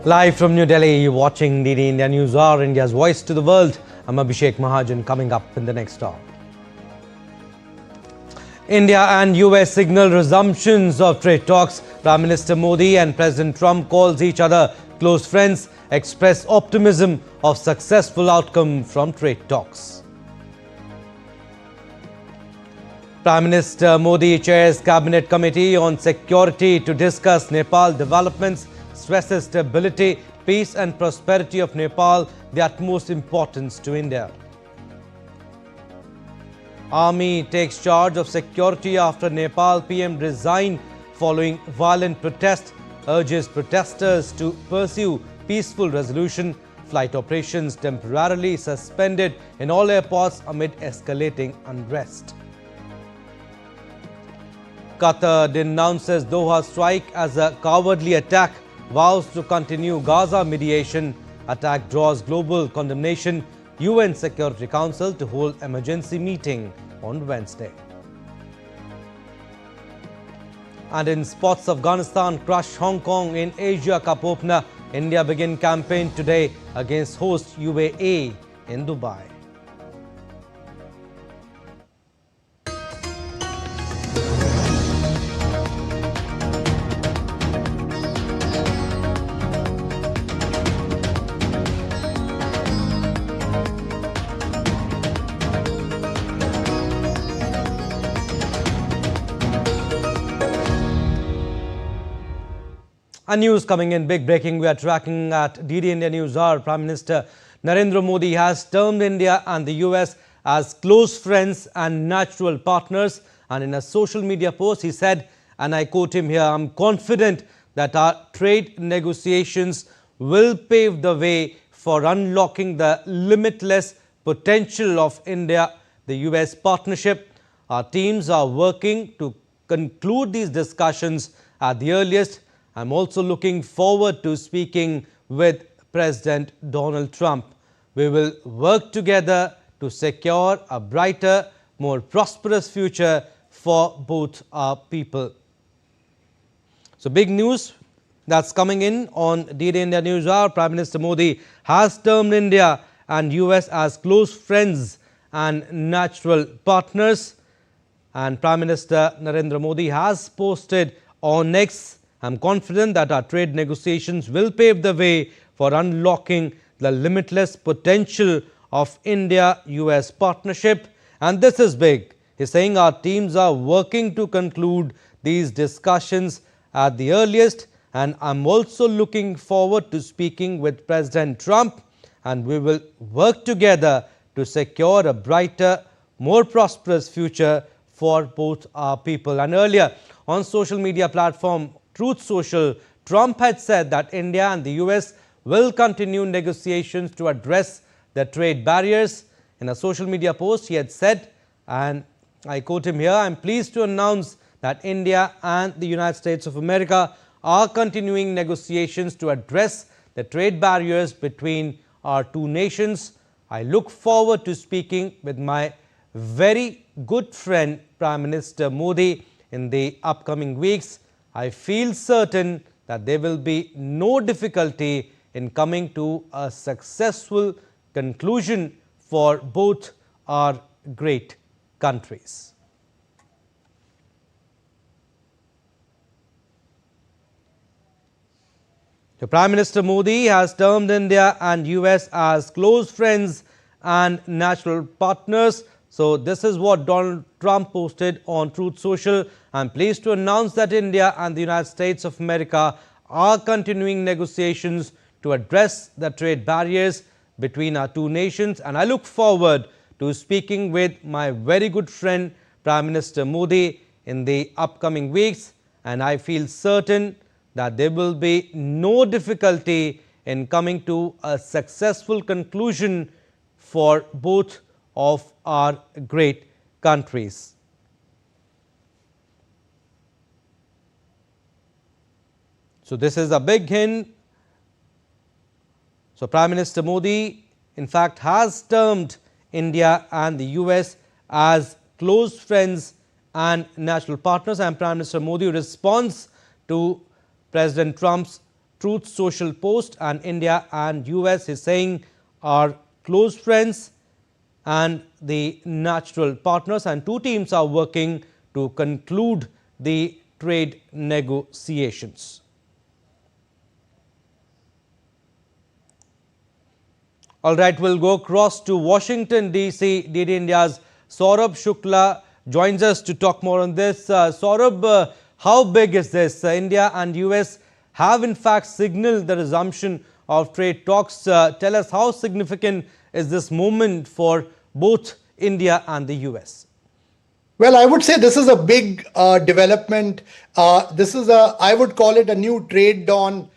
Live from New Delhi, you're watching DD India Newshour, India's voice to the world. I'm Abhishek Mahajan. Coming up in the next hour. India and US signal resumptions of trade talks. Prime Minister Modi and President Trump calls each other close friends, express optimism of successful outcome from trade talks. Prime Minister Modi chairs Cabinet Committee on Security to discuss Nepal developments, stresses stability, peace and prosperity of Nepal, the utmost importance to India. Army takes charge of security after Nepal PM resigned following violent protest, urges protesters to pursue peaceful resolution. Flight operations temporarily suspended in all airports amid escalating unrest. Qatar denounces Doha strike as a cowardly attack, vows to continue Gaza mediation. Attack draws global condemnation. UN Security Council to hold emergency meeting on Wednesday. And in sports, Afghanistan crushed Hong Kong in Asia Cup opener. India begin campaign today against host UAE in Dubai. And news coming in, big breaking we are tracking at DD India Newshour. Prime Minister Narendra Modi has termed India and the US as close friends and natural partners. And in a social media post, he said, and I quote him here, "I'm confident that our trade negotiations will pave the way for unlocking the limitless potential of India-the US partnership. Our teams are working to conclude these discussions at the earliest. I'm also looking forward to speaking with President Donald Trump. We will work together to secure a brighter, more prosperous future for both our people." So big news that's coming in on DD India Newshour. Prime Minister Modi has termed India and US as close friends and natural partners. And Prime Minister Narendra Modi has posted on X, "I'm confident that our trade negotiations will pave the way for unlocking the limitless potential of India-US partnership." And this is big. He's saying our teams are working to conclude these discussions at the earliest. And I'm also looking forward to speaking with President Trump. And we will work together to secure a brighter, more prosperous future for both our people. And earlier on social media platform Truth Social, Trump had said that India and the US will continue negotiations to address the trade barriers. In a social media post, he had said, and I quote him here, "I'm pleased to announce that India and the United States of America are continuing negotiations to address the trade barriers between our two nations. I look forward to speaking with my very good friend Prime Minister Modi in the upcoming weeks. I feel certain that there will be no difficulty in coming to a successful conclusion for both our great countries." The Prime Minister Modi has termed India and US as close friends and natural partners. So this is what Donald Trump posted on Truth Social. "I'm pleased to announce that India and the United States of America are continuing negotiations to address the trade barriers between our two nations. And I look forward to speaking with my very good friend Prime Minister Modi in the upcoming weeks. And I feel certain that there will be no difficulty in coming to a successful conclusion for both of our great countries." So this is a big hint. So Prime Minister Modi, in fact, has termed India and the US as close friends and natural partners. And Prime Minister Modi responds to President Trump's Truth Social post, and India and US is saying are close friends and the natural partners, and two teams are working to conclude the trade negotiations. All right, we'll go across to Washington, D.C. DD India's Saurabh Shukla joins us to talk more on this. Saurabh, how big is this? India and US have in fact signaled the resumption of trade talks. Tell us, how significant is this moment for both India and the US? Well, I would say this is a big development. I would call it a new trade dawn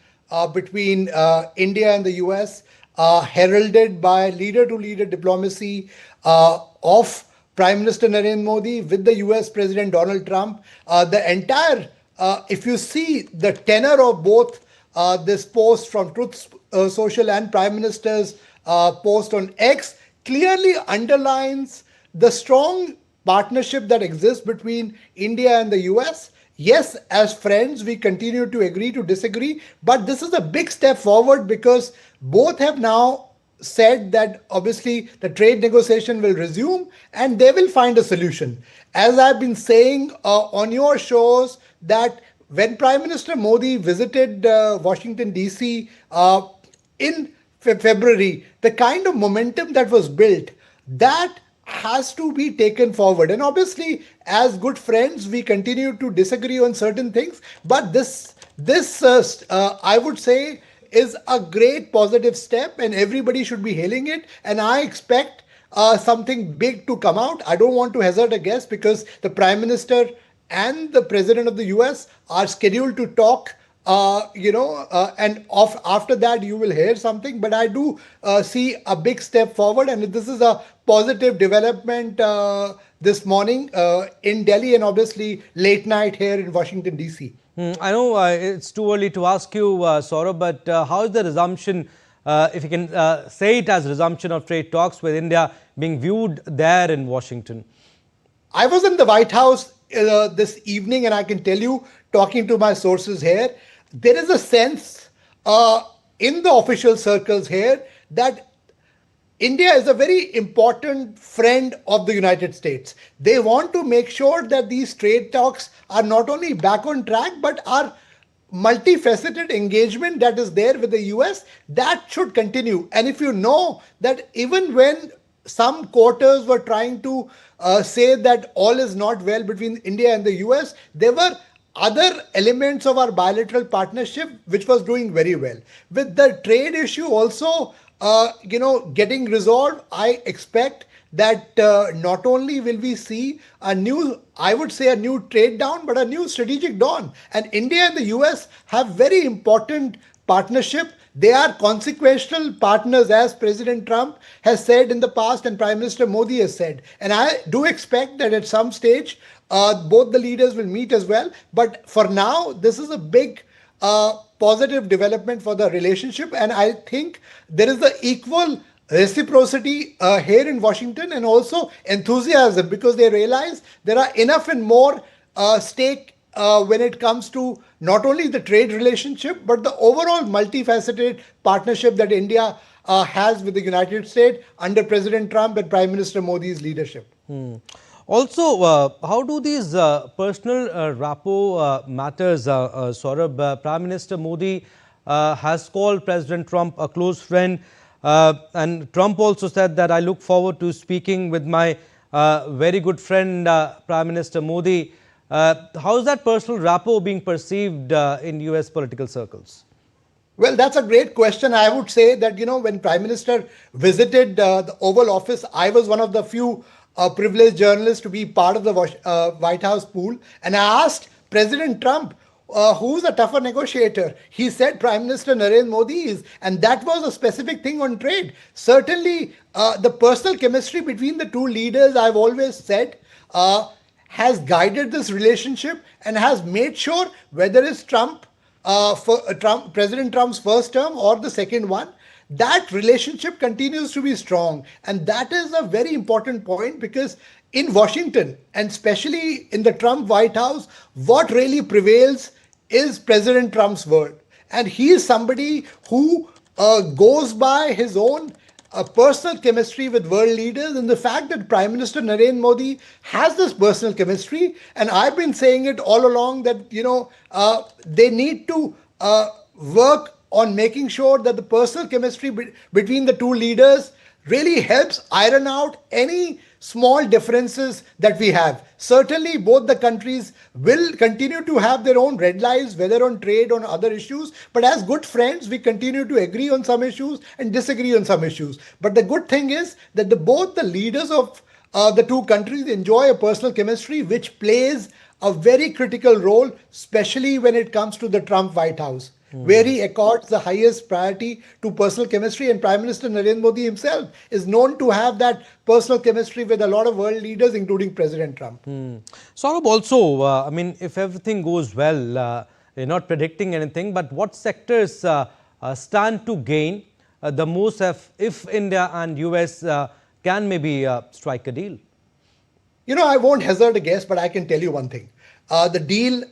between India and the US, heralded by leader-to-leader diplomacy of Prime Minister Narendra Modi with the US President Donald Trump. If you see the tenor of both this post from Truth Social and Prime Minister's post on X, clearly underlines the strong partnership that exists between India and the US. Yes, as friends, we continue to agree to disagree, but this is a big step forward because both have now said that obviously the trade negotiation will resume and they will find a solution. As I've been saying on your shows, that when Prime Minister Modi visited Washington, D.C. In February, the kind of momentum that was built, that has to be taken forward. And obviously, as good friends, we continue to disagree on certain things. But this I would say, is a great positive step, and everybody should be hailing it. And I expect something big to come out. I don't want to hazard a guess because the Prime Minister and the President of the US are scheduled to talk. After that you will hear something, but I do see a big step forward, and this is a positive development this morning in Delhi, and obviously late night here in Washington DC. I know it's too early to ask you, Saurabh, but how is the resumption, if you can say it as resumption of trade talks with India, being viewed there in Washington? I was in the White House this evening, and I can tell you, talking to my sources here, there is a sense in the official circles here that India is a very important friend of the United States. They want to make sure that these trade talks are not only back on track, but are multifaceted engagement that is there with the US, that should continue. And if you know that even when some quarters were trying to say that all is not well between India and the US, there were other elements of our bilateral partnership which was doing very well. With the trade issue also getting resolved, I expect that not only will we see a new trade dawn, but a new strategic dawn. And India and the US have very important partnership. They are consequential partners, as President Trump has said in the past and Prime Minister Modi has said. And I do expect that at some stage, both the leaders will meet as well. But for now, this is a big positive development for the relationship. And I think there is the equal reciprocity here in Washington, and also enthusiasm, because they realize there are enough and more stake when it comes to not only the trade relationship, but the overall multifaceted partnership that India has with the United States under President Trump and Prime Minister Modi's leadership. Also, how do these personal rapport matters, Saurabh? Prime Minister Modi has called President Trump a close friend, and Trump also said that I look forward to speaking with my very good friend, Prime Minister Modi. How is that personal rapport being perceived in US political circles? Well, that's a great question. I would say that, when Prime Minister visited the Oval Office, I was one of the few privileged journalists to be part of the White House pool. And I asked President Trump, who's a tougher negotiator? He said Prime Minister Narendra Modi is. And that was a specific thing on trade. Certainly, the personal chemistry between the two leaders, I've always said, has guided this relationship and has made sure, whether it's President Trump's first term or the second one, that relationship continues to be strong. And that is a very important point, because in Washington, and especially in the Trump White House, what really prevails is President Trump's word. and he is somebody who goes by his own personal chemistry with world leaders, and the fact that Prime Minister Narendra Modi has this personal chemistry, and I've been saying it all along that they need to work on making sure that the personal chemistry between the two leaders really helps iron out any small differences that we have. Certainly, both the countries will continue to have their own red lines, whether on trade or on other issues. But as good friends, we continue to agree on some issues and disagree on some issues. But the good thing is that both the leaders of the two countries enjoy a personal chemistry, which plays a very critical role, especially when it comes to the Trump White House, where he accords the highest priority to personal chemistry. And Prime Minister Narendra Modi himself is known to have that personal chemistry with a lot of world leaders, including President Trump. Saurabh, also, I mean, if everything goes well, you're not predicting anything, but what sectors stand to gain the most if India and US can maybe strike a deal? I won't hazard a guess, but I can tell you one thing. The deal,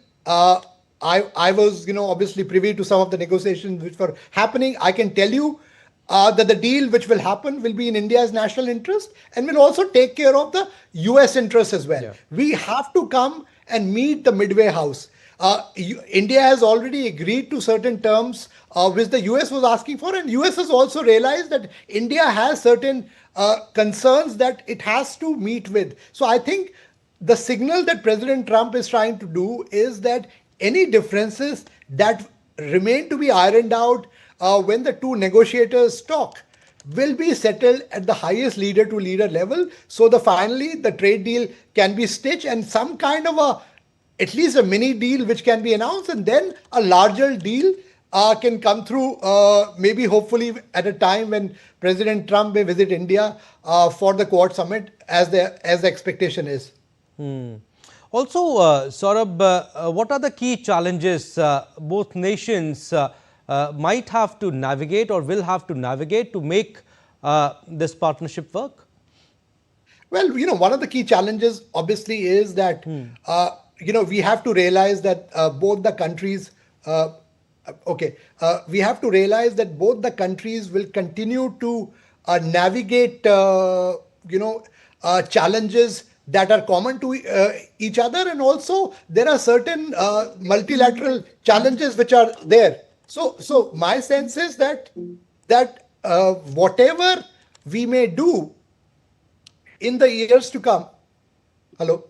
I was, obviously privy to some of the negotiations which were happening. I can tell you that the deal which will happen will be in India's national interest and will also take care of the US interest as well. Yeah. We have to come and meet the midway house. India has already agreed to certain terms which the US was asking for, and US has also realized that India has certain concerns that it has to meet with. So I think the signal that President Trump is trying to do is that any differences that remain to be ironed out when the two negotiators talk will be settled at the highest leader to leader level. So finally the trade deal can be stitched and some kind of at least a mini deal which can be announced, and then a larger deal can come through, maybe hopefully at a time when President Trump may visit India for the Quad Summit as the expectation is. Also, Saurabh, what are the key challenges both nations might have to navigate or will have to navigate to make this partnership work? Well, one of the key challenges obviously is that, we have to realize that both the countries, we have to realize that both the countries will continue to navigate, challenges that are common to each other, and also there are certain multilateral challenges which are there. So my sense is that whatever we may do in the years to come, hello,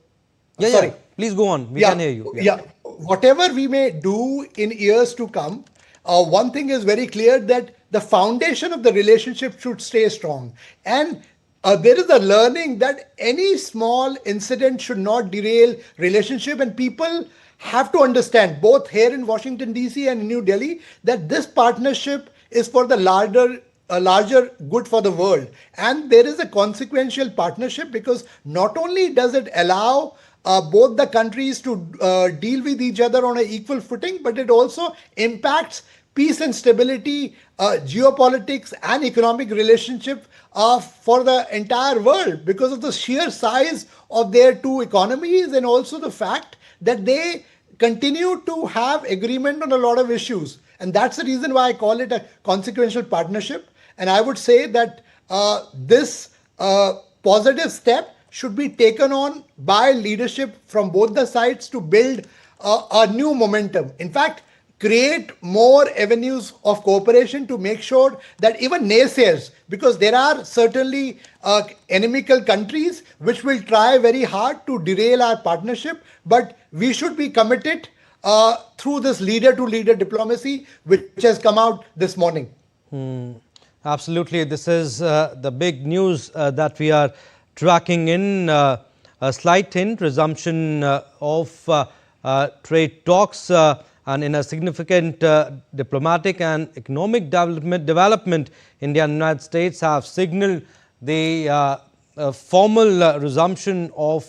sorry, please go on. We can hear you. Whatever we may do in years to come, one thing is very clear, that the foundation of the relationship should stay strong. And there is a learning that any small incident should not derail relationship, and people have to understand, both here in Washington DC and in New Delhi, that this partnership is for the larger good for the world. And there is a consequential partnership, because not only does it allow both the countries to deal with each other on an equal footing, but it also impacts peace and stability, geopolitics and economic relationship for the entire world, because of the sheer size of their two economies, and also the fact that they continue to have agreement on a lot of issues. And that's the reason why I call it a consequential partnership. And I would say that this positive step should be taken on by leadership from both the sides to build a new momentum. In fact, create more avenues of cooperation to make sure that even naysayers, because there are certainly inimical countries which will try very hard to derail our partnership, but we should be committed through this leader-to-leader diplomacy which has come out this morning. Absolutely. This is the big news that we are tracking in. A slight hint, resumption of trade talks and in a significant diplomatic and economic development, India and United States have signaled the formal resumption of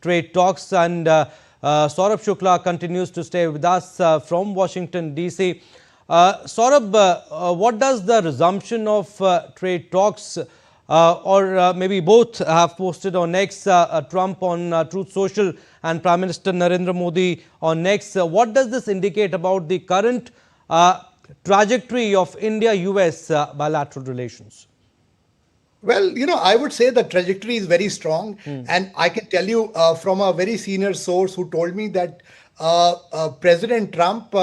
trade talks. And Saurabh Shukla continues to stay with us from Washington DC. Saurabh, what does the resumption of trade talks or maybe both have posted on X, Trump on Truth Social and Prime Minister Narendra Modi on X. What does this indicate about the current trajectory of India-U.S. Bilateral relations? Well, I would say the trajectory is very strong. And I can tell you from a very senior source who told me that President Trump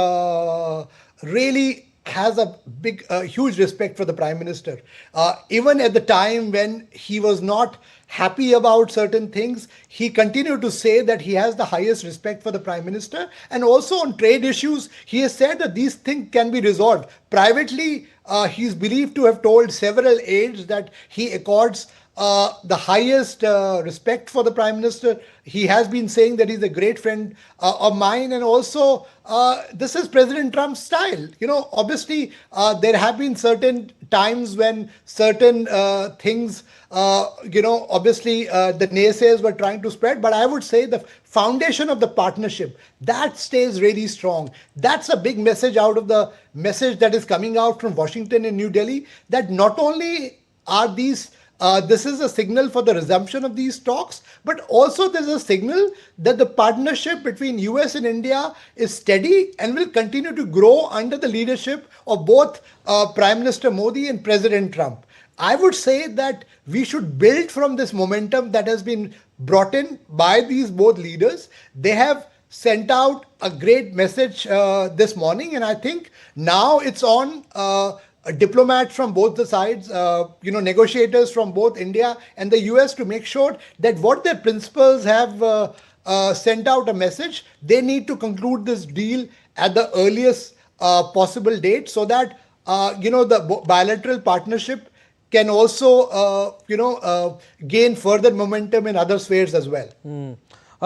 really has a huge respect for the Prime Minister. Even at the time when he was not happy about certain things, he continued to say that he has the highest respect for the Prime Minister. And also on trade issues, he has said that these things can be resolved. Privately, he is believed to have told several aides that he accords the highest respect for the Prime Minister. He has been saying that he's a great friend of mine, and also this is President Trump's style. Obviously, there have been certain times when certain things, obviously the naysayers were trying to spread, but I would say the foundation of the partnership, that stays really strong. That's a big message out of the message that is coming out from Washington and New Delhi, that not only are these this is a signal for the resumption of these talks, but also there's a signal that the partnership between US and India is steady and will continue to grow under the leadership of both Prime Minister Modi and President Trump. I would say that we should build from this momentum that has been brought in by these both leaders. They have sent out a great message this morning, and I think now it's on diplomats from both the sides, negotiators from both India and the US, to make sure that what their principals have sent out a message, they need to conclude this deal at the earliest possible date, so that the bilateral partnership can also gain further momentum in other spheres as well.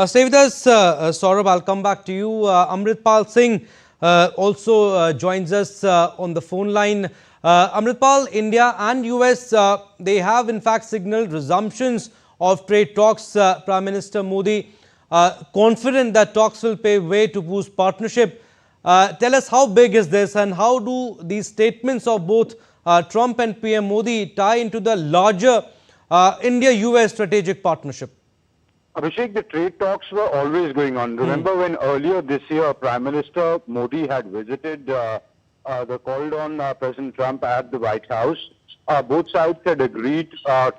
Stay with us, Saurabh. I'll come back to you. Amritpal Singh also joins us on the phone line. Amritpal, India and US, they have in fact signaled resumptions of trade talks. Prime Minister Modi confident that talks will pave way to boost partnership. Tell us, how big is this, and how do these statements of both Trump and PM Modi tie into the larger India-US strategic partnership? Abhishek, the trade talks were always going on. Remember when earlier this year, Prime Minister Modi had visited called on President Trump at the White House. Both sides had agreed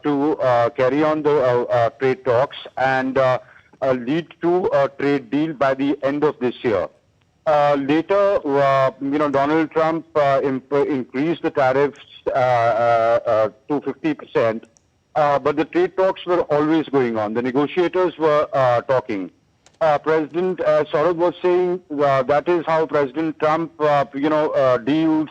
to carry on the trade talks and lead to a trade deal by the end of this year. Later, Donald Trump increased the tariffs to 50%. But the trade talks were always going on. The negotiators were talking. President Saurabh was saying that is how President Trump, deals,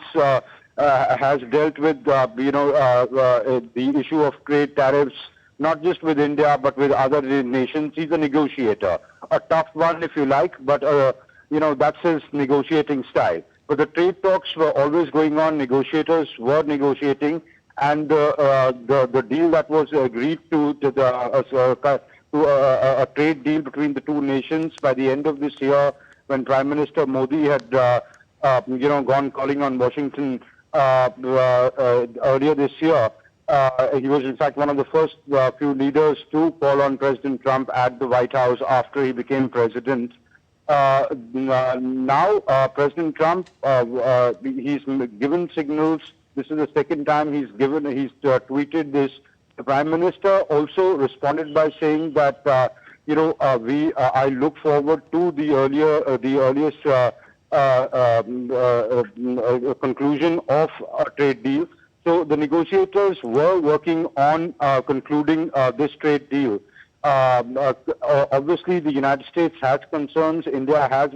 has dealt with, the issue of trade tariffs, not just with India, but with other nations. He's a negotiator. A tough one, if you like, but, that's his negotiating style. But the trade talks were always going on. Negotiators were negotiating. And the deal that was agreed to a trade deal between the two nations by the end of this year, when Prime Minister Modi had gone calling on Washington earlier this year. He was in fact one of the first few leaders to call on President Trump at the White House after he became president. Now President Trump, he's given signals. This is the second time he's tweeted this. The Prime Minister also responded by saying that I look forward to the earliest conclusion of a trade deal. So the negotiators were working on concluding this trade deal. Obviously, the United States has concerns. India has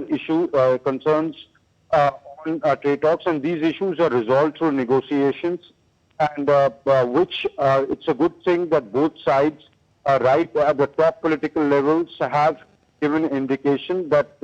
concerns on trade talks, and these issues are resolved through negotiations, and which it's a good thing that both sides, right at the top political levels, have given indication that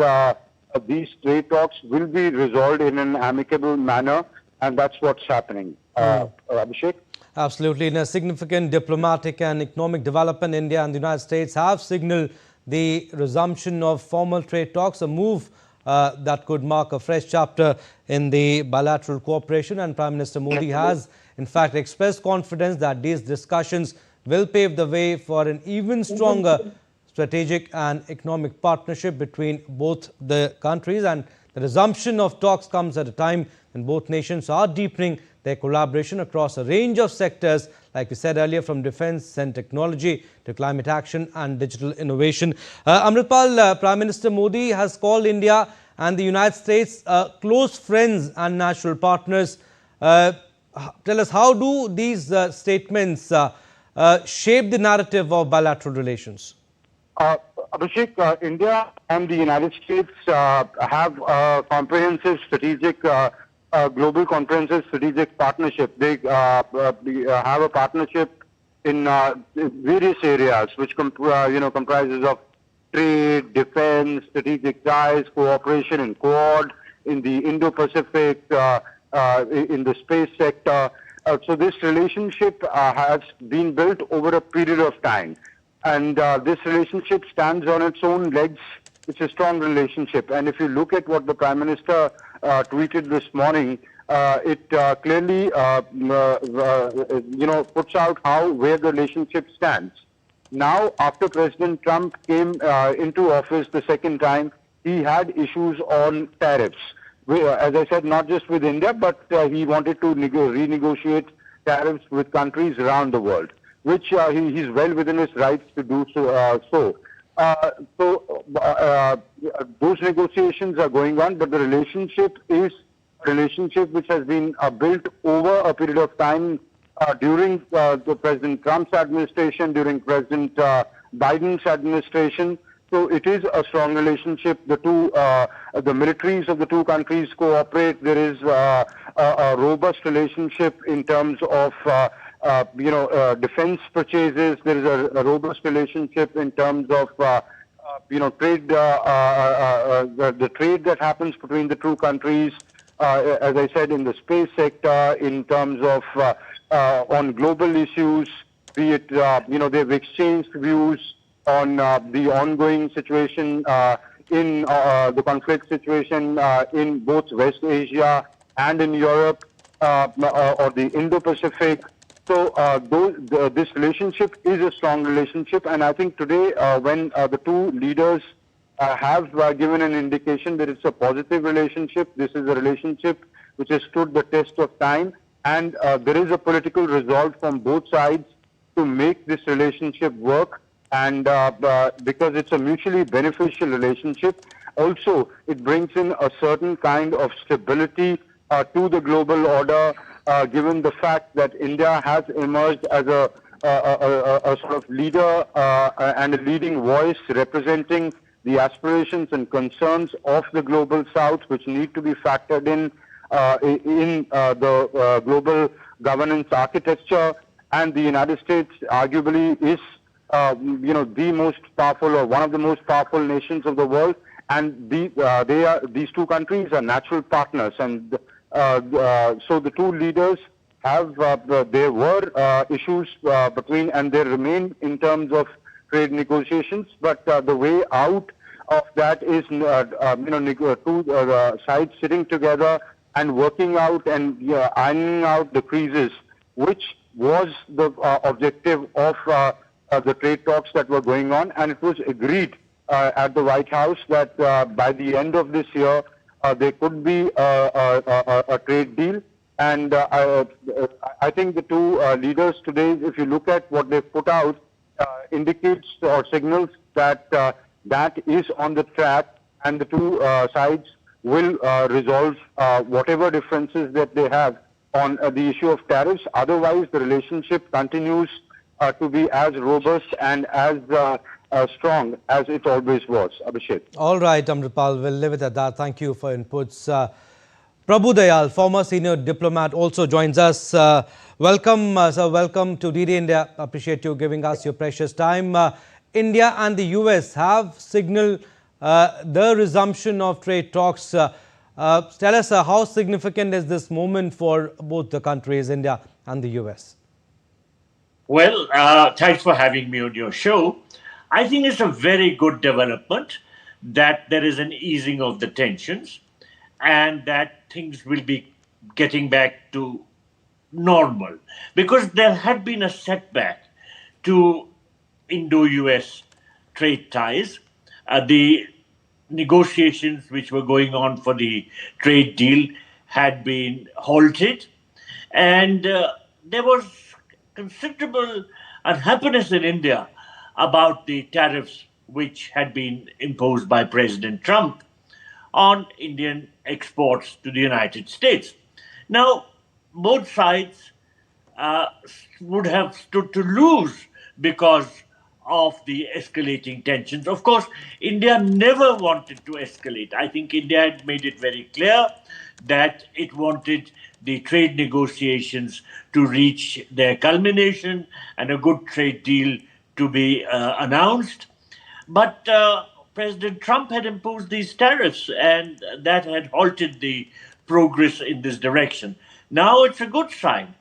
these trade talks will be resolved in an amicable manner, and that's what's happening. Abhishek? Absolutely. In a significant diplomatic and economic development, India and the United States have signaled the resumption of formal trade talks, a move that could mark a fresh chapter in the bilateral cooperation. And Prime Minister Modi has, in fact, expressed confidence that these discussions will pave the way for an even stronger strategic and economic partnership between both the countries. And The resumption of talks comes at a time when both nations are deepening their collaboration across a range of sectors, like we said earlier, from defense and technology to climate action and digital innovation. Amritpal, Prime Minister Modi has called India and the United States close friends and natural partners. Tell us, how do these statements shape the narrative of bilateral relations? Abhishek, India and the United States have a comprehensive strategic, global comprehensive strategic partnership. They have a partnership in various areas, which comprises of trade, defense, strategic ties, cooperation in Quad, in the Indo-Pacific, in the space sector. So this relationship has been built over a period of time. And this relationship stands on its own legs. It's a strong relationship. And if you look at what the Prime Minister tweeted this morning, it clearly, puts out where the relationship stands. Now, after President Trump came into office the second time, he had issues on tariffs. As I said, not just with India, but he wanted to renegotiate tariffs with countries around the world, which he's well within his rights to do so. Those negotiations are going on, but the relationship is a relationship which has been built over a period of time during the President Trump's administration, during President Biden's administration. So it is a strong relationship. The militaries of the two countries cooperate. There is a robust relationship in terms of defense purchases. There is a robust relationship in terms of trade, the trade that happens between the two countries. As I said, in the space sector, in terms of on global issues, be it they've exchanged views on the ongoing situation in the conflict situation in both West Asia and in Europe or the Indo-Pacific. So this relationship is a strong relationship, and I think today when the two leaders have given an indication that it's a positive relationship, this is a relationship which has stood the test of time, and there is a political resolve from both sides to make this relationship work, and because it's a mutually beneficial relationship. Also, it brings in a certain kind of stability to the global order, given the fact that India has emerged as a sort of leader and a leading voice representing the aspirations and concerns of the global south, which need to be factored in the global governance architecture. And the United States arguably is the most powerful or one of the most powerful nations of the world, and these two countries are natural partners, and so the two leaders have there were issues between, and there remain in terms of trade negotiations, but the way out of that is two sides sitting together and working out and ironing out the creases, which was the objective of the trade talks that were going on, and it was agreed at the White House that by the end of this year there could be a trade deal. And I think the two leaders today, if you look at what they've put out, indicates or signals that that is on the track, and the two sides will resolve whatever differences that they have on the issue of tariffs. Otherwise, the relationship continues to be as robust and as strong as it always was. Abhishek. All right, Amritpal, we'll leave it at that. Thank you for inputs. Prabhu Dayal, former senior diplomat, also joins us. Welcome, sir. Welcome to DD India. Appreciate you giving us your precious time. India and the US have signaled the resumption of trade talks. Tell us, how significant is this moment for both the countries, India and the US? Well, thanks for having me on your show. I think it's a very good development that there is an easing of the tensions and that things will be getting back to normal, because there had been a setback to Indo-U.S. trade ties. The negotiations which were going on for the trade deal had been halted, and there was considerable unhappiness in India about the tariffs which had been imposed by President Trump on Indian exports to the United States. Now, both sides uh, would have stood to lose because of the escalating tensions. Of course, India never wanted to escalate. I think India had made it very clear that it wanted the trade negotiations to reach their culmination and a good trade deal to be announced. But President Trump had imposed these tariffs, and that had halted the progress in this direction. Now it's a good sign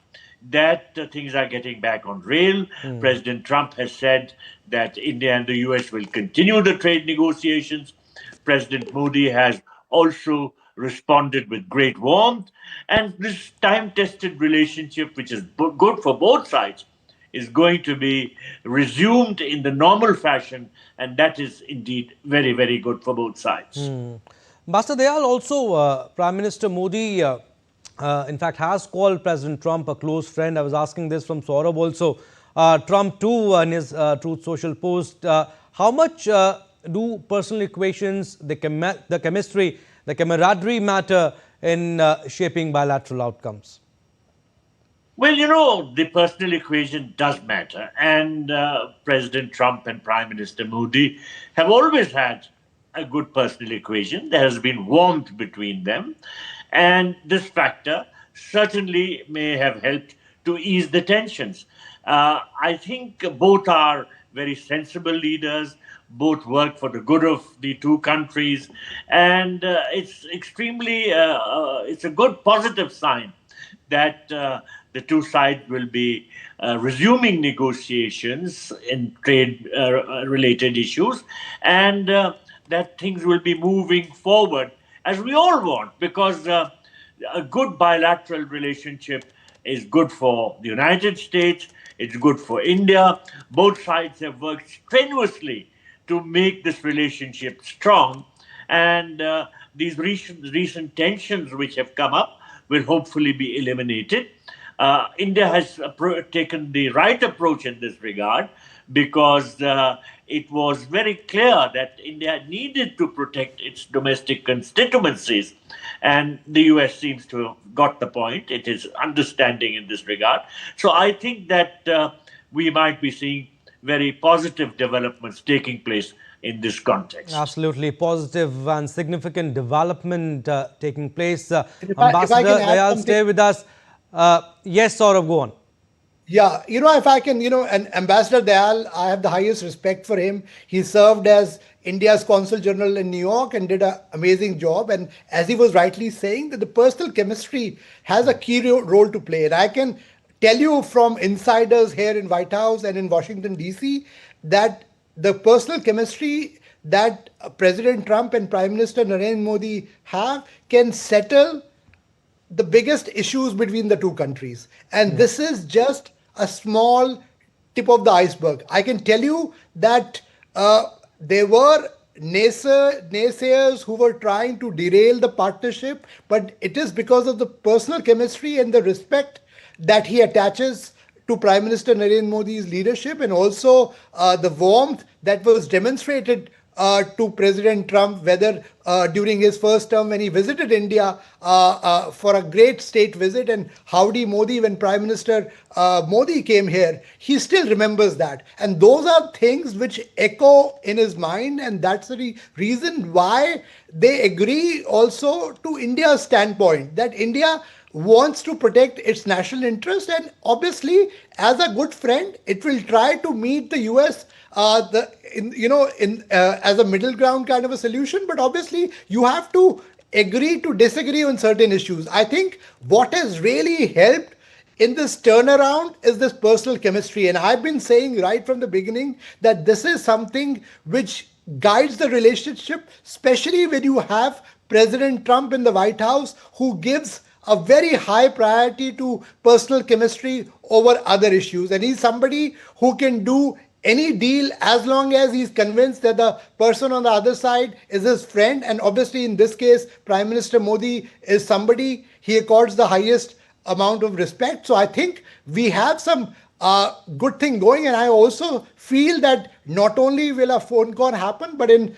that things are getting back on rail. President Trump has said that India and the US will continue the trade negotiations. President Modi has also responded with great warmth. And this time tested relationship, which is good for both sides, is going to be resumed in the normal fashion. And that is indeed very, very good for both sides. Master Dayal, also Prime Minister Modi, in fact, has called President Trump a close friend. I was asking this from Saurabh also. Trump too, in his Truth Social post, how much do personal equations, the chemistry, the camaraderie matter in shaping bilateral outcomes? Well, you know, the personal equation does matter. And President Trump and Prime Minister Modi have always had a good personal equation. There has been warmth between them. And this factor certainly may have helped to ease the tensions. I think both are very sensible leaders. Both work for the good of the two countries. And it's it's a good positive sign that the two sides will be resuming negotiations in trade-related issues, and that things will be moving forward, as we all want, because a good bilateral relationship is good for the United States, it's good for India. Both sides have worked strenuously to make this relationship strong, and these recent tensions which have come up will hopefully be eliminated. India has taken the right approach in this regard because it was very clear that India needed to protect its domestic constituencies. And the US seems to have got the point. It is understanding in this regard. So I think that we might be seeing very positive developments taking place in this context. Absolutely positive and significant development taking place. If I Ambassador can add Dayal, something- stay with us. Yes, Saurabh, go on. Yeah, if I can, and Ambassador Dayal, I have the highest respect for him. He served as India's Consul General in New York and did an amazing job. And as he was rightly saying, that the personal chemistry has a key role to play. And I can tell you from insiders here in White House and in Washington, D.C., that the personal chemistry that President Trump and Prime Minister Narendra Modi have can settle the biggest issues between the two countries. And this is just a small tip of the iceberg. I can tell you that there were naysayers who were trying to derail the partnership, but it is because of the personal chemistry and the respect that he attaches to Prime Minister Narendra Modi's leadership, and also the warmth that was demonstrated to President Trump, whether during his first term when he visited India for a great state visit, and Howdy Modi when Prime Minister Modi came here, he still remembers that. And those are things which echo in his mind, and that's the reason why they agree also to India's standpoint, that India wants to protect its national interest, and obviously as a good friend it will try to meet the US as a middle ground kind of a solution. But obviously you have to agree to disagree on certain issues. I think what has really helped in this turnaround is this personal chemistry, and I've been saying right from the beginning that this is something which guides the relationship, especially when you have President Trump in the White House, who gives a very high priority to personal chemistry over other issues. And he's somebody who can do any deal as long as he's convinced that the person on the other side is his friend. And obviously, in this case, Prime Minister Modi is somebody he accords the highest amount of respect. So I think we have some good thing going. And I also feel that not only will a phone call happen, but in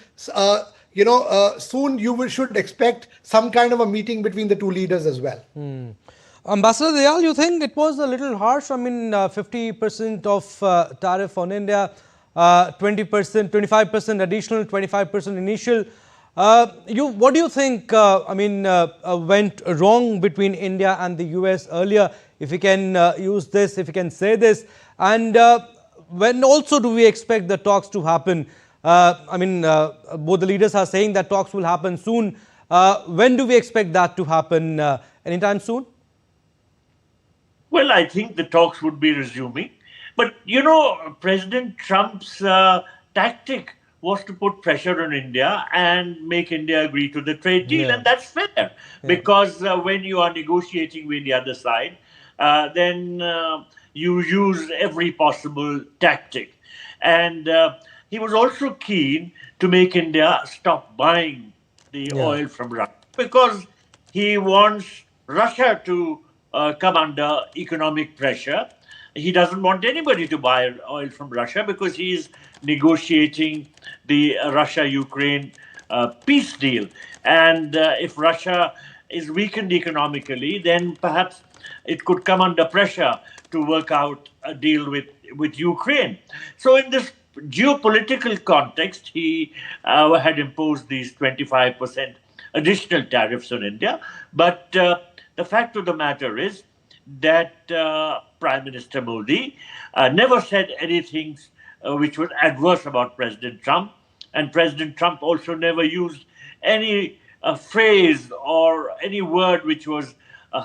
soon should expect some kind of a meeting between the two leaders as well. Ambassador Dayal, you think it was a little harsh? I mean, 50% of tariff on India, 20%, 25% additional, 25% initial. What do you think, went wrong between India and the US earlier? If you can use this, if you can say this. And when also do we expect the talks to happen? Both the leaders are saying that talks will happen soon. When do we expect that to happen? Anytime soon? Well, I think the talks would be resuming. But, President Trump's tactic was to put pressure on India and make India agree to the trade deal. Yeah. And that's fair, because when you are negotiating with the other side, then you use every possible tactic. And he was also keen to make India stop buying the oil from Russia, because he wants Russia to come under economic pressure. He doesn't want anybody to buy oil from Russia, because he is negotiating the Russia-Ukraine peace deal. And if Russia is weakened economically, then perhaps it could come under pressure to work out a deal with Ukraine. So in this geopolitical context, he had imposed these 25% additional tariffs on India. But the fact of the matter is that Prime Minister Modi never said anything which was adverse about President Trump. And President Trump also never used any phrase or any word which was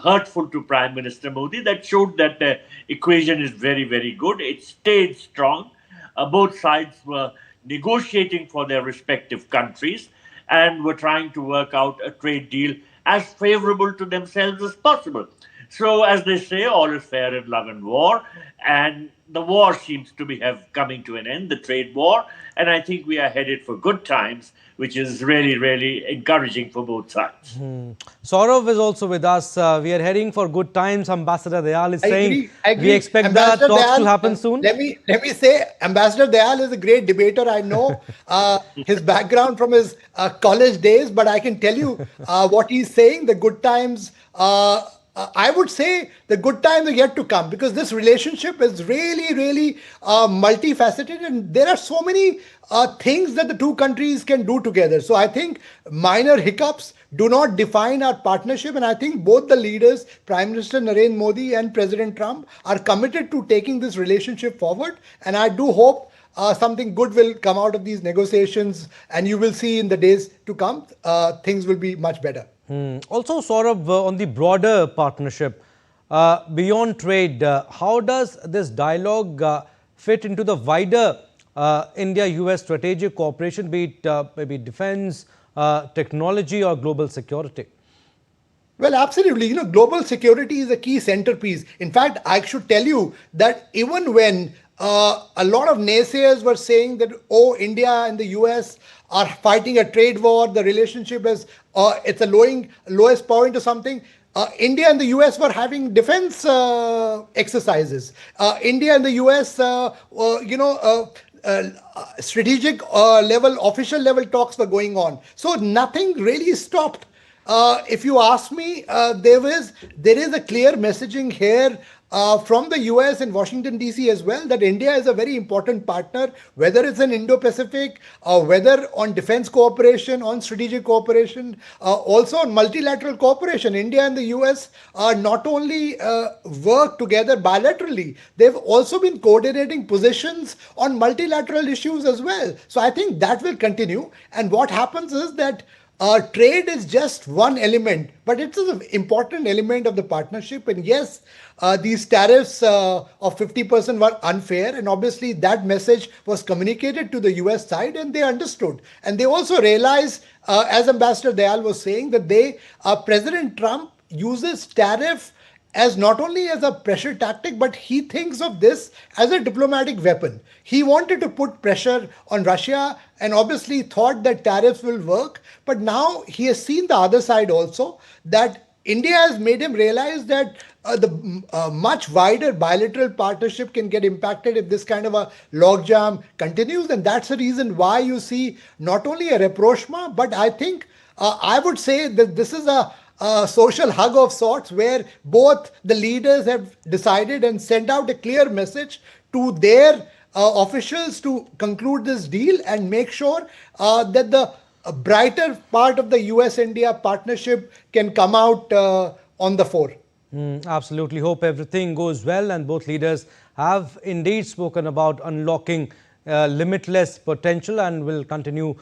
hurtful to Prime Minister Modi. That showed that the equation is very, very good. It stayed strong. Both sides were negotiating for their respective countries and were trying to work out a trade deal as favorable to themselves as possible. So, as they say, all is fair in love and war, and the war seems to be coming to an end, the trade war, and I think we are headed for good times, which is really, really encouraging for both sides. Saurav is also with us. We are heading for good times. Ambassador Dayal is saying I agree. We expect the talks to happen soon. Let me say, Ambassador Dayal is a great debater. I know his background from his college days, but I can tell you what he's saying. The good times. I would say the good times are yet to come, because this relationship is really, really multifaceted, and there are so many things that the two countries can do together. So I think minor hiccups do not define our partnership, and I think both the leaders, Prime Minister Narendra Modi and President Trump, are committed to taking this relationship forward, and I do hope something good will come out of these negotiations, and you will see in the days to come, things will be much better. Also, Saurabh, on the broader partnership, beyond trade, how does this dialogue fit into the wider India-US strategic cooperation, be it maybe defense, technology or global security? Well, absolutely. Global security is a key centerpiece. In fact, I should tell you that even when a lot of naysayers were saying that, India and the US are fighting a trade war, the relationship is it's a lowest point or something. India and the US were having defense exercises. India and the US, strategic level, official level talks were going on. So nothing really stopped. If you ask me, there is a clear messaging here from the US and Washington DC as well, that India is a very important partner, whether it's in Indo-Pacific, whether on defense cooperation, on strategic cooperation, also on multilateral cooperation. India and the US not only work together bilaterally, they've also been coordinating positions on multilateral issues as well. So I think that will continue. And what happens is that trade is just one element, but it's an important element of the partnership. And yes, these tariffs of 50% were unfair. And obviously that message was communicated to the US side and they understood. And they also realized, as Ambassador Dayal was saying, that President Trump uses tariff as not only as a pressure tactic, but he thinks of this as a diplomatic weapon. He wanted to put pressure on Russia and obviously thought that tariffs will work. But now he has seen the other side also, that India has made him realize that the much wider bilateral partnership can get impacted if this kind of a logjam continues. And that's the reason why you see not only a rapprochement, but I think I would say that this is a social hug of sorts where both the leaders have decided and sent out a clear message to their officials to conclude this deal and make sure that the brighter part of the US India partnership can come out on the fore. Absolutely hope everything goes well, and both leaders have indeed spoken about unlocking limitless potential, and will continue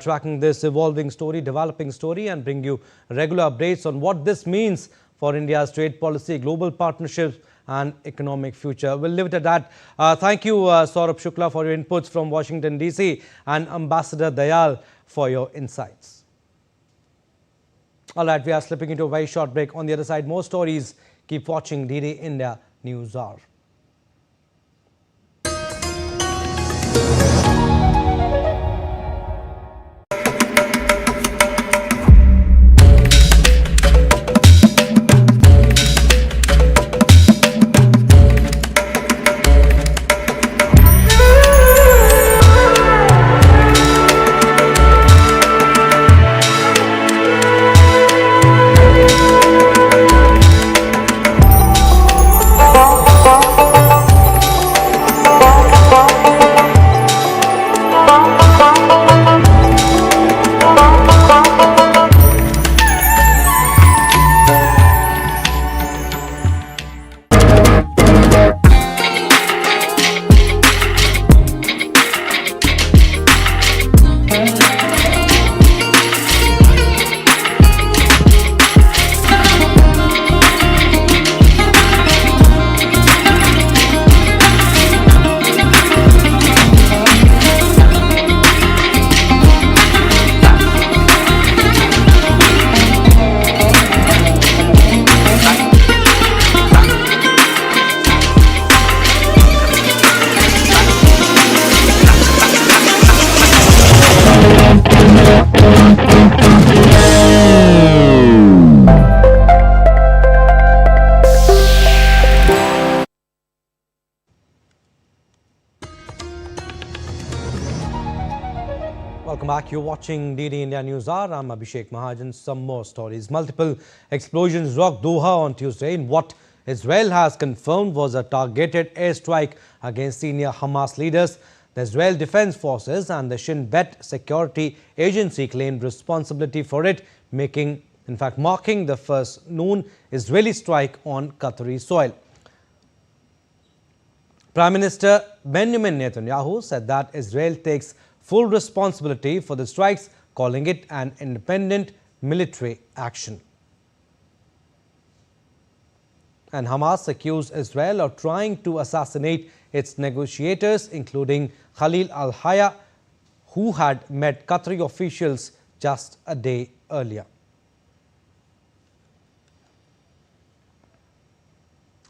tracking this evolving story, developing story, and bring you regular updates on what this means for India's trade policy, global partnerships and economic future. We'll leave it at that. Thank you, Saurabh Shukla, for your inputs from Washington, D.C., and Ambassador Dayal for your insights. All right, we are slipping into a very short break. On the other side, more stories. Keep watching DD India News Hour. Welcome back. You're watching DD India News Hour. I'm Abhishek Mahajan. Some more stories. Multiple explosions rocked Doha on Tuesday in what Israel has confirmed was a targeted airstrike against senior Hamas leaders. The Israel Defense Forces and the Shin Bet Security Agency claimed responsibility for it, marking the first known Israeli strike on Qatari soil. Prime Minister Benjamin Netanyahu said that Israel takes full responsibility for the strikes, calling it an independent military action. And Hamas accused Israel of trying to assassinate its negotiators, including Khalil al-Hayya, who had met Qatari officials just a day earlier.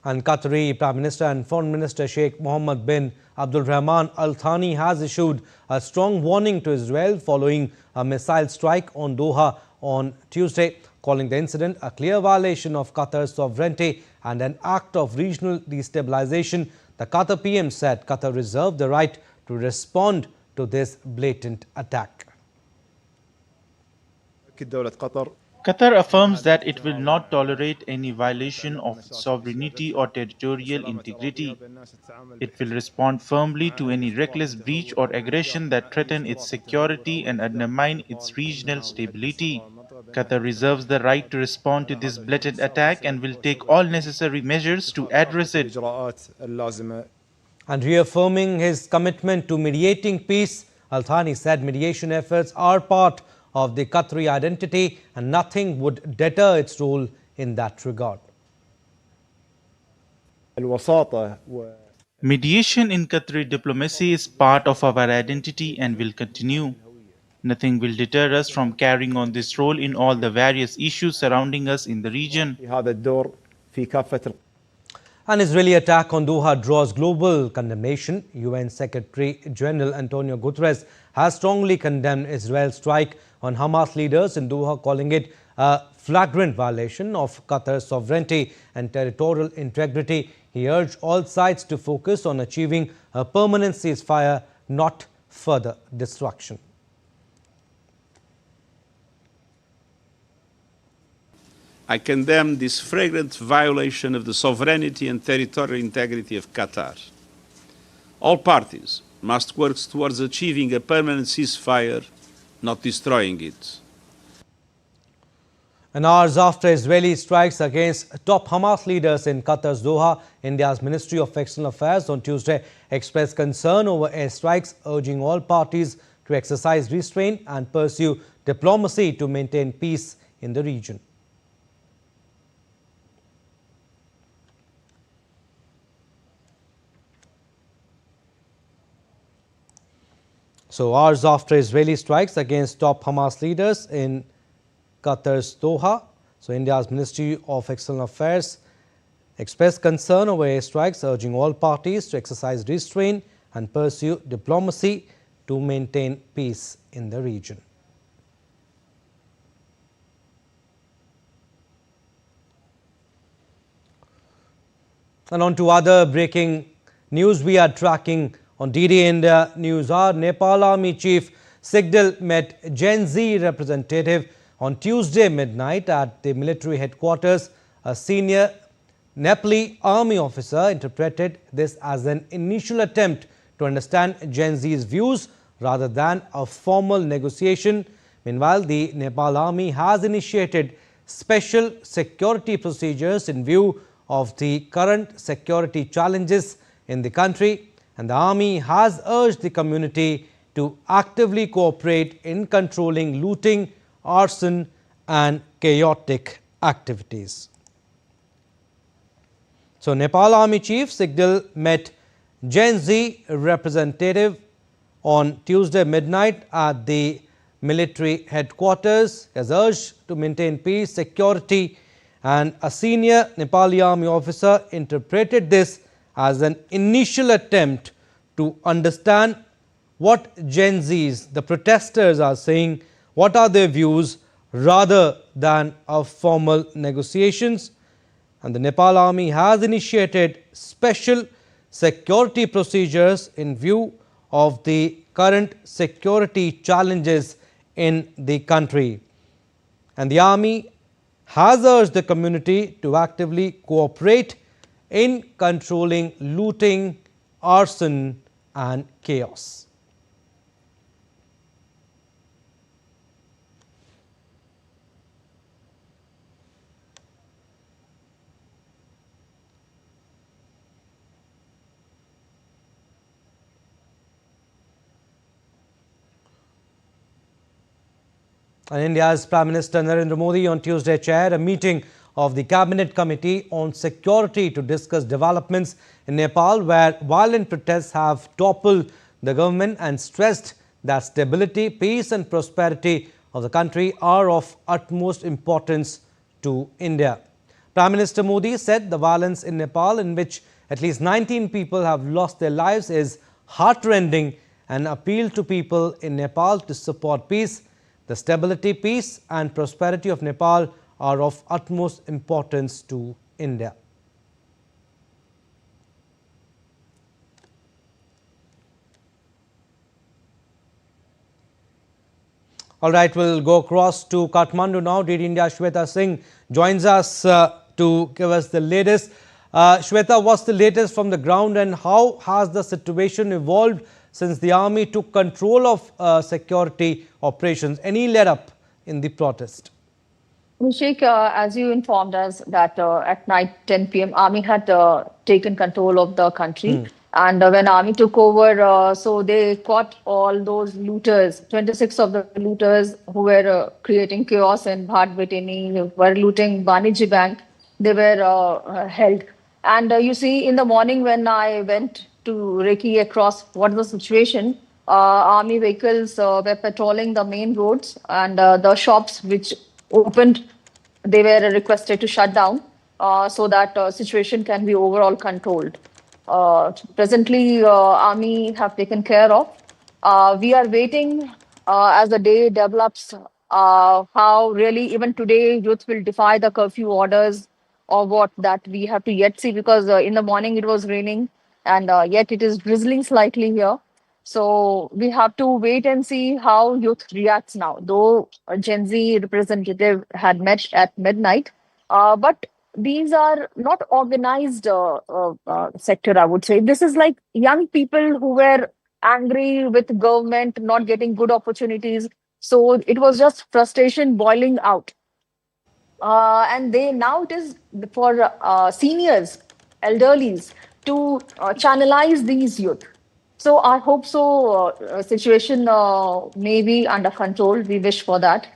And Qatari Prime Minister and Foreign Minister Sheikh Mohammed bin Abdul Rahman Al Thani has issued a strong warning to Israel following a missile strike on Doha on Tuesday, calling the incident a clear violation of Qatar's sovereignty and an act of regional destabilization. The Qatar PM said Qatar reserved the right to respond to this blatant attack. Qatar affirms that it will not tolerate any violation of its sovereignty or territorial integrity. It will respond firmly to any reckless breach or aggression that threaten its security and undermine its regional stability. Qatar reserves the right to respond to this blatant attack and will take all necessary measures to address it. And reaffirming his commitment to mediating peace, Al Thani said mediation efforts are part of the Qatari identity and nothing would deter its role in that regard. Mediation in Qatari diplomacy is part of our identity and will continue. Nothing will deter us from carrying on this role in all the various issues surrounding us in the region. في كافة. An Israeli attack on Doha draws global condemnation. UN Secretary General Antonio Guterres has strongly condemned Israel's strike on Hamas leaders in Doha, calling it a flagrant violation of Qatar's sovereignty and territorial integrity. He urged all sides to focus on achieving a permanent ceasefire, not further destruction. I condemn this flagrant violation of the sovereignty and territorial integrity of Qatar. All parties must work towards achieving a permanent ceasefire, not destroying it. And hours after Israeli strikes against top Hamas leaders in Qatar's Doha, India's Ministry of External Affairs on Tuesday expressed concern over airstrikes, urging all parties to exercise restraint and pursue diplomacy to maintain peace in the region. So, hours after Israeli strikes against top Hamas leaders in Qatar's Doha, so India's Ministry of External Affairs expressed concern over airstrikes, urging all parties to exercise restraint and pursue diplomacy to maintain peace in the region. And on to other breaking news we are tracking on DD India Newshour. Nepal Army Chief Sigdal met Gen Z representative on Tuesday midnight at the military headquarters. A senior Nepali Army officer interpreted this as an initial attempt to understand Gen Z's views rather than a formal negotiation. Meanwhile, the Nepal Army has initiated special security procedures in view of the current security challenges in the country, and the Army has urged the community to actively cooperate in controlling looting, arson and chaotic activities. So, Nepal Army Chief Sigdal met Gen Z representative on Tuesday midnight at the military headquarters. He has urged to maintain peace, security, and a senior Nepali Army officer interpreted this as an initial attempt to understand what Gen Zs, the protesters, are saying, what are their views, rather than a formal negotiations. And the Nepal Army has initiated special security procedures in view of the current security challenges in the country. And the Army has urged the community to actively cooperate in controlling looting, arson and chaos. And India's Prime Minister Narendra Modi on Tuesday chaired a meeting of the Cabinet Committee on Security to discuss developments in Nepal, where violent protests have toppled the government, and stressed that stability, peace and prosperity of the country are of utmost importance to India. Prime Minister Modi said the violence in Nepal, in which at least 19 people have lost their lives, is heartrending, and appealed to people in Nepal to support peace. The stability, peace and prosperity of Nepal are of utmost importance to India. All right, we'll go across to Kathmandu now. DD India Shweta Singh joins us to give us the latest. Shweta, what's the latest from the ground, and how has the situation evolved since the army took control of security operations? Any let up in the protest? Abhishek, as you informed us that at night 10 p.m. army had taken control of the country. And when army took over, so they caught all those looters, 26 of the looters who were creating chaos in Bhat Betini, who were looting Baniji Bank. They were held. And you see, in the morning when I went to recce across what was the situation, army vehicles were patrolling the main roads, and the shops which opened, they were requested to shut down. so that situation can be overall controlled. Presently, army have taken care of. We are waiting as the day develops, how really even today youth will defy the curfew orders or what, that we have to yet see, because in the morning it was raining and yet it is drizzling slightly here. So we have to wait and see how youth reacts now. Though a Gen Z representative had met at midnight, but these are not organized sector, I would say. This is like young people who were angry with government not getting good opportunities. So it was just frustration boiling out. And they now it is for seniors, elderlies to channelize these youth. So I hope so. Situation may be under control. We wish for that.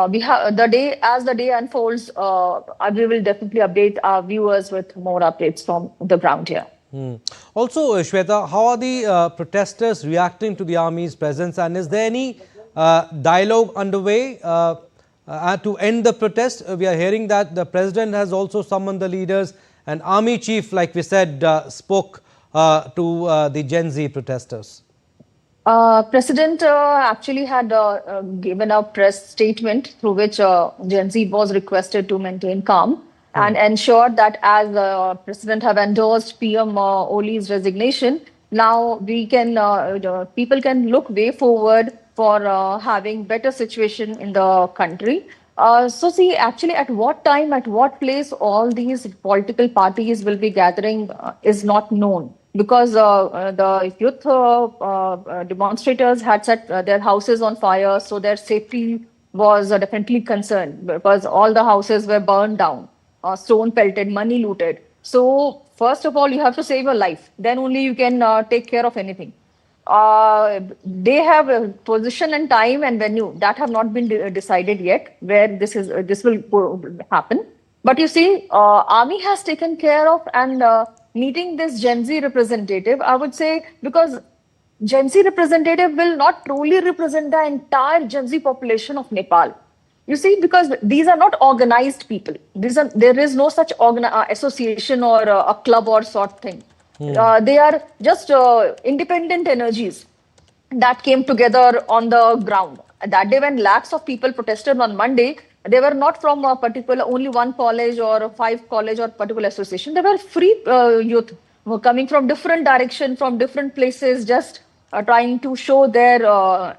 We have the day as the day unfolds. We will definitely update our viewers with more updates from the ground here. Also, Shweta, how are the protesters reacting to the army's presence, and is there any dialogue underway to end the protest? We are hearing that the president has also summoned the leaders, and army chief, like we said, spoke to the Gen Z protesters. President actually had given a press statement through which Gen Z was requested to maintain calm and ensure that as President have endorsed PM Oli's resignation, now we can people can look way forward for having better situation in the country. So see, actually, at what time, at what place, all these political parties will be gathering is not known, because the youth demonstrators had set their houses on fire, so their safety was definitely concerned, because all the houses were burned down, stone pelted, money looted. So first of all, you have to save your life. Then only you can take care of anything. They have a position and time and venue that have not been decided yet where this will happen. But you see, army has taken care of and meeting this Gen Z representative, I would say, because Gen Z representative will not truly represent the entire Gen Z population of Nepal. You see, because these are not organized people. There is no such association or a club or sort thing. They are just independent energies that came together on the ground. That day, when lakhs of people protested on Monday, they were not from a particular, only one college or five college or particular association. They were free youth were coming from different direction, from different places, just trying to show their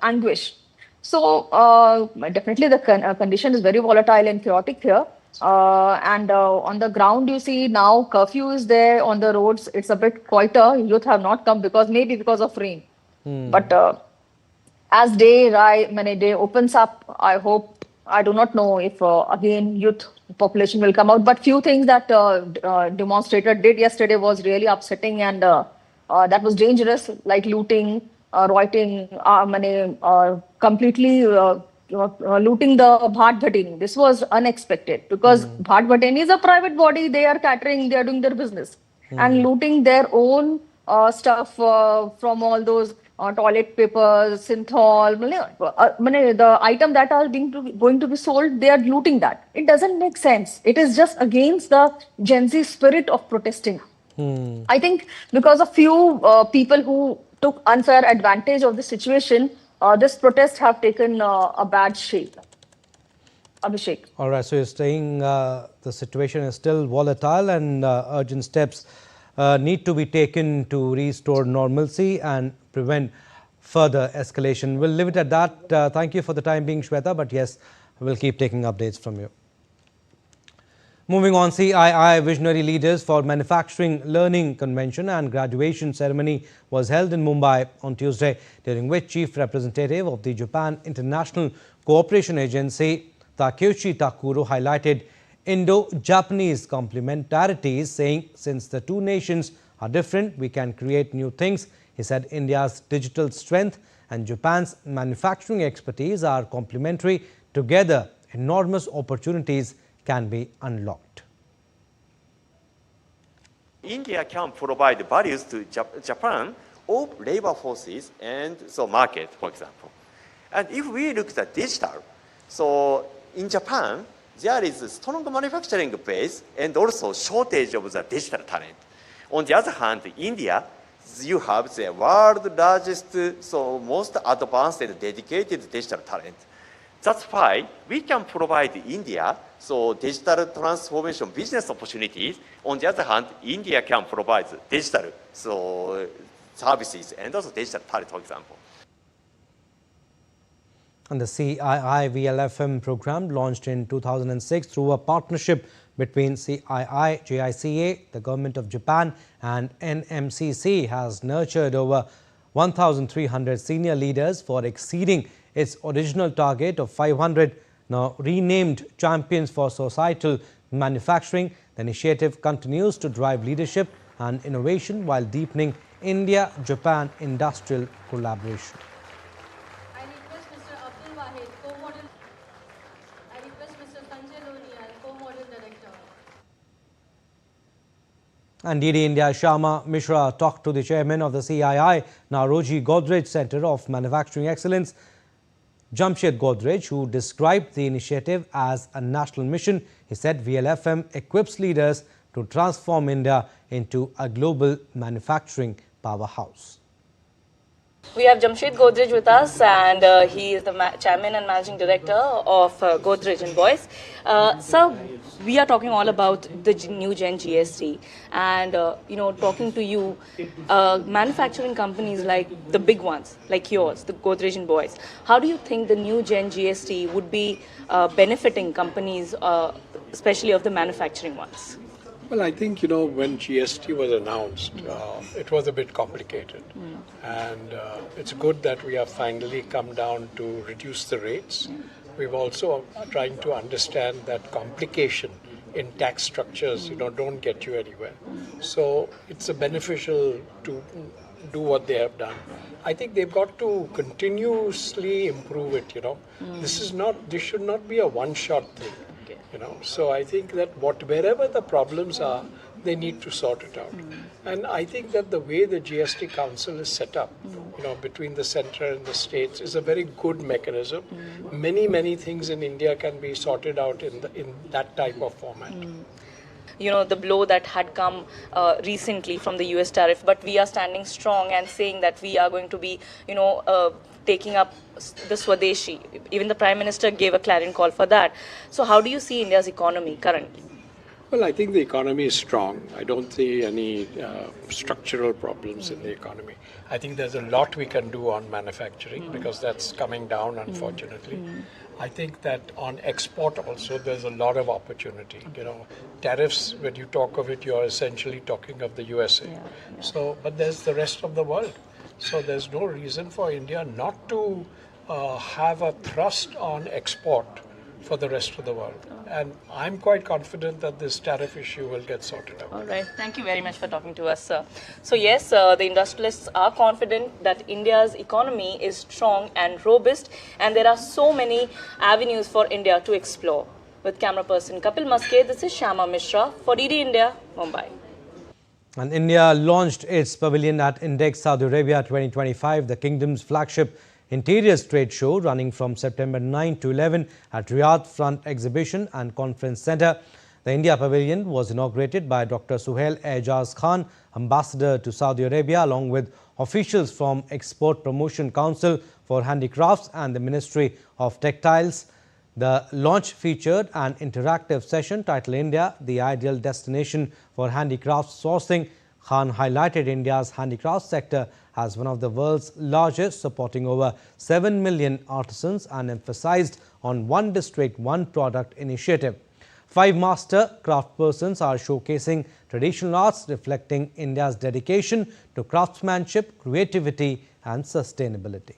anguish. So definitely the condition is very volatile and chaotic here. And on the ground, you see now curfew is there on the roads. It's a bit quieter. Youth have not come maybe because of rain. But as day opens up, I hope, I do not know if again youth population will come out. But few things that demonstrator did yesterday was really upsetting, and that was dangerous, like looting, rioting, completely looting the Bhat Bhatini. This was unexpected, because Bhat Bhatini is a private body. They are catering, they are doing their business, and looting their own stuff from all those toilet papers, synthol, the item that are going to be sold, they are looting that. It doesn't make sense. It is just against the Gen Z spirit of protesting. I think because of few people who took unfair advantage of the situation, this protest have taken a bad shape. Abhishek. All right, so you're saying the situation is still volatile and urgent steps need to be taken to restore normalcy and prevent further escalation. We'll leave it at that. Thank you for the time being, Shweta, but yes, we'll keep taking updates from you. Moving on, CII Visionary Leaders for Manufacturing Learning Convention and graduation ceremony was held in Mumbai on Tuesday, during which Chief Representative of the Japan International Cooperation Agency, Takeuchi Takuro, highlighted Indo-Japanese complementarities, saying, since the two nations are different, we can create new things. He said India's digital strength and Japan's manufacturing expertise are complementary. Together, enormous opportunities can be unlocked. India can provide values to Japan of labor forces and so market, for example. And if we look at digital, so in Japan, there is a strong manufacturing base and also shortage of the digital talent. On the other hand, India, you have the world largest, so most advanced and dedicated digital talent. That's why we can provide India so digital transformation business opportunities. On the other hand, India can provide digital services and also digital talent, for example. And the CII VLFM program, launched in 2006 through a partnership between CII, JICA, the Government of Japan and NMCC, has nurtured over 1,300 senior leaders for exceeding its original target of 500, now renamed Champions for Societal Manufacturing. The initiative continues to drive leadership and innovation while deepening India-Japan industrial collaboration. I request Mr. Abdul Wahid, co-model. I request Mr. Sanjay Lonial, co-model director. And DD India Shyama Mishra talked to the chairman of the CII, Nauroji Godrej Center of Manufacturing Excellence, Jamshed Godrej, who described the initiative as a national mission. He said VLFM equips leaders to transform India into a global manufacturing powerhouse. We have Jamshed Godrej with us, and he is the chairman and managing director of Godrej & Boyce. Sir, we are talking all about the new Gen GST, and talking to you, manufacturing companies like the big ones, like yours, the Godrej & Boyce. How do you think the new Gen GST would be benefiting companies, especially of the manufacturing ones? Well, I think, when GST was announced, it was a bit complicated. And it's good that we have finally come down to reduce the rates. We've also trying to understand that complication in tax structures, don't get you anywhere. So it's beneficial to do what they have done. I think they've got to continuously improve it, This should not be a one-shot thing. So I think that wherever the problems are, they need to sort it out. And I think that the way the GST Council is set up, between the center and the states, is a very good mechanism. Many things in India can be sorted out in that type of format. The blow that had come recently from the US tariff, but we are standing strong and saying that we are going to be, taking up the Swadeshi. Even the Prime Minister gave a clarion call for that. So how do you see India's economy currently? Well, I think the economy is strong. I don't see any structural problems in the economy. I think there's a lot we can do on manufacturing because that's coming down, unfortunately. I think that on export also there's a lot of opportunity. Tariffs, when you talk of it, you're essentially talking of the USA. But there's the rest of the world. So there's no reason for India not to have a thrust on export for the rest of the world. And I'm quite confident that this tariff issue will get sorted out. All right. Thank you very much for talking to us, sir. So yes, the industrialists are confident that India's economy is strong and robust, and there are so many avenues for India to explore. With camera person Kapil Maske, this is Shyama Mishra for DD India, Mumbai. And India launched its pavilion at Index Saudi Arabia 2025, the kingdom's flagship interiors trade show, running from September 9 to 11 at Riyadh Front Exhibition and Conference Centre. The India Pavilion was inaugurated by Dr. Suhail Aijaz Khan, Ambassador to Saudi Arabia, along with officials from Export Promotion Council for Handicrafts and the Ministry of Textiles. The launch featured an interactive session titled India, the Ideal Destination for Handicrafts Sourcing. Khan highlighted India's handicrafts sector as one of the world's largest, supporting over 7 million artisans, and emphasized on One District, One Product initiative. 5 master craftspersons are showcasing traditional arts, reflecting India's dedication to craftsmanship, creativity and sustainability.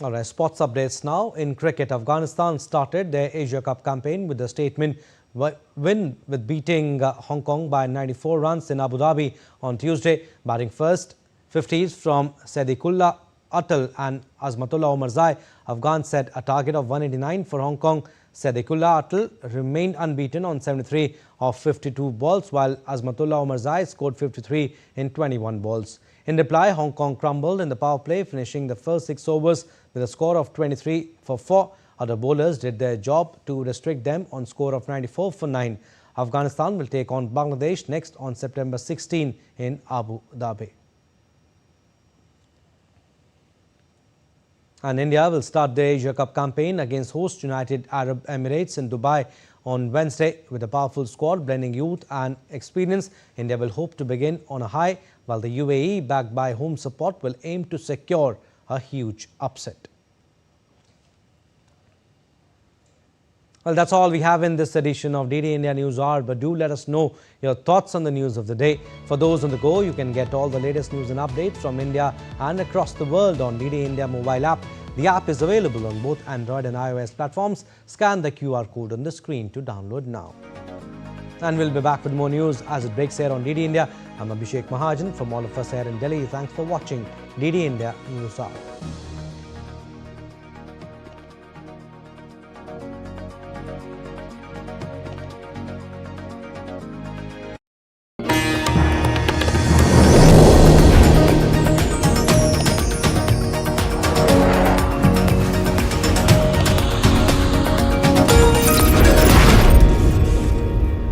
All right, sports updates now. In cricket, Afghanistan started their Asia Cup campaign with a statement win with beating Hong Kong by 94 runs in Abu Dhabi on Tuesday. Batting first, 50s from Sadiqullah Atal and Azmatullah Omarzai. Afghans set a target of 189 for Hong Kong. Saddiqullah Atal remained unbeaten on 73 of 52 balls, while Azmatullah Omarzai scored 53 in 21 balls. In reply, Hong Kong crumbled in the power play, finishing the first 6 overs with a score of 23 for 4. Other bowlers did their job to restrict them on score of 94 for 9. Afghanistan will take on Bangladesh next on September 16 in Abu Dhabi. And India will start the Asia Cup campaign against host United Arab Emirates in Dubai on Wednesday. With a powerful squad blending youth and experience, India will hope to begin on a high, while the UAE, backed by home support, will aim to secure a huge upset. Well, that's all we have in this edition of DD India News Hour, but do let us know your thoughts on the news of the day. For those on the go, you can get all the latest news and updates from India and across the world on DD India mobile app. The app is available on both Android and iOS platforms. Scan the QR code on the screen to download now. And we'll be back with more news as it breaks here on DD India. I'm Abhishek Mahajan. From all of us here in Delhi, thanks for watching DD India News Hour.